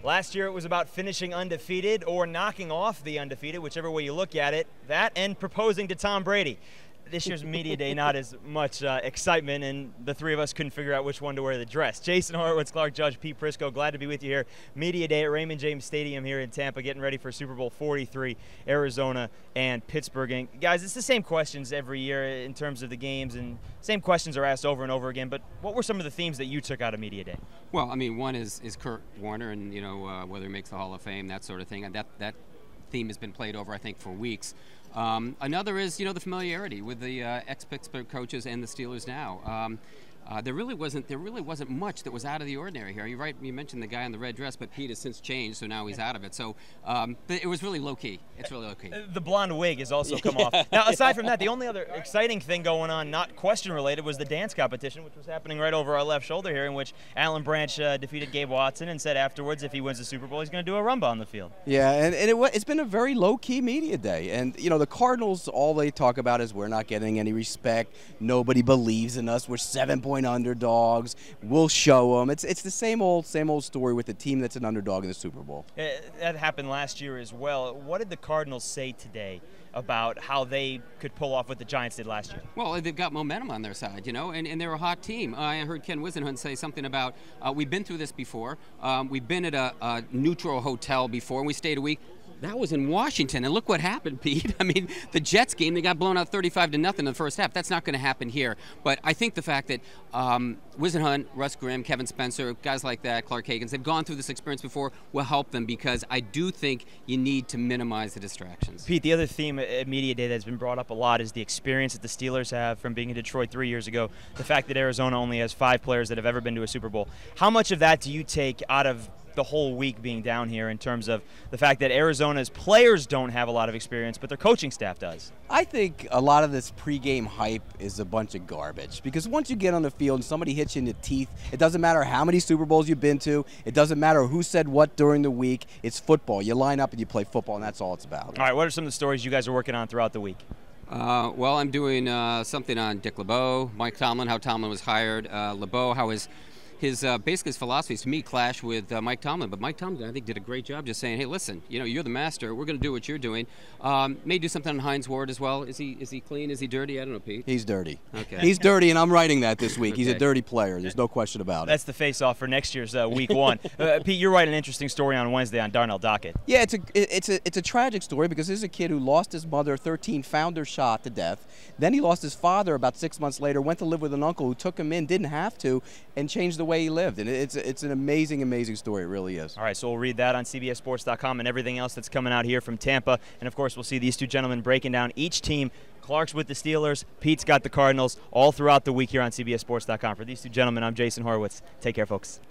Last year it was about finishing undefeated or knocking off the undefeated, whichever way you look at it. That and proposing to Tom Brady. This year's Media Day, not as much excitement, and the three of us couldn't figure out which one to wear the dress. Jason Horowitz, Clark Judge, Pete Prisco, glad to be with you here. Media Day at Raymond James Stadium here in Tampa, getting ready for Super Bowl XLIII, Arizona and Pittsburgh. And guys, it's the same questions every year in terms of the games, and same questions are asked over and over again, but what were some of the themes that you took out of Media Day? Well, I mean, one is Kurt Warner and, whether he makes the Hall of Fame, that sort of thing. And that theme has been played over, I think, for weeks. Another is, the familiarity with the ex-Pittsburgh coaches and the Steelers now. There really wasn't much that was out of the ordinary here. You're right. You mentioned the guy in the red dress, but Pete has since changed, so now he's out of it. So, but it was really low key. It's really low key. The blonde wig has also come off. Now, aside from that, the only other exciting thing going on, not question related, was the dance competition, which was happening right over our left shoulder here, in which Alan Branch defeated Gabe Watson and said afterwards, if he wins the Super Bowl, he's going to do a rumba on the field. Yeah, and it's been a very low key Media Day, and the Cardinals, all they talk about is we're not getting any respect. Nobody believes in us. We're 7-point underdogs. We'll show them. It's the same old story with the team that's an underdog in the Super Bowl. That happened last year as well. What did the Cardinals say today about how they could pull off what the Giants did last year? Well, they've got momentum on their side, and they're a hot team. I heard Ken Whisenhunt say something about, we've been through this before. We've been at a neutral hotel before, and we stayed a week. That was in Washington, and look what happened, Pete. I mean, the Jets game, they got blown out 35-0 in the first half. That's not going to happen here. But I think the fact that Whisenhunt, Russ Grimm, Kevin Spencer, guys like that, Clark Hagans, they've gone through this experience before, will help them, because I do think you need to minimize the distractions. Pete, the other theme at Media Day that's been brought up a lot is the experience that the Steelers have from being in Detroit 3 years ago, the fact that Arizona only has 5 players that have ever been to a Super Bowl. How much of that do you take out of the whole week being down here in terms of the fact that Arizona's players don't have a lot of experience, but their coaching staff does? I think a lot of this pregame hype is a bunch of garbage, because once you get on the field and somebody hits you in the teeth, it doesn't matter how many Super Bowls you've been to, it doesn't matter who said what during the week. It's football. You line up and you play football, and that's all it's about. All right, what are some of the stories you guys are working on throughout the week? Well, I'm doing something on Dick LeBeau, Mike Tomlin, how Tomlin was hired, LeBeau, how his basically his philosophies to me clash with Mike Tomlin, but Mike Tomlin I think did a great job just saying, hey, listen, you're the master. We're going to do what you're doing. May do something on Hines Ward as well. Is he clean? Is he dirty? I don't know, Pete. He's dirty. Okay. He's dirty, and I'm writing that this week. Okay. He's a dirty player. There's no question about it. That's the face-off for next year's week 1. Pete, you're writing an interesting story on Wednesday on Darnell Dockett. Yeah, it's a tragic story, because this is a kid who lost his mother, 13, found her shot to death. Then he lost his father about 6 months later, went to live with an uncle who took him in, didn't have to, and changed the way he lived. And it's an amazing story. It really is. All right, so we'll read that on CBSSports.com and everything else that's coming out here from Tampa. And, of course, we'll see these two gentlemen breaking down each team. Clark's with the Steelers. Pete's got the Cardinals all throughout the week here on CBSSports.com. For these two gentlemen, I'm Jason Horowitz. Take care, folks.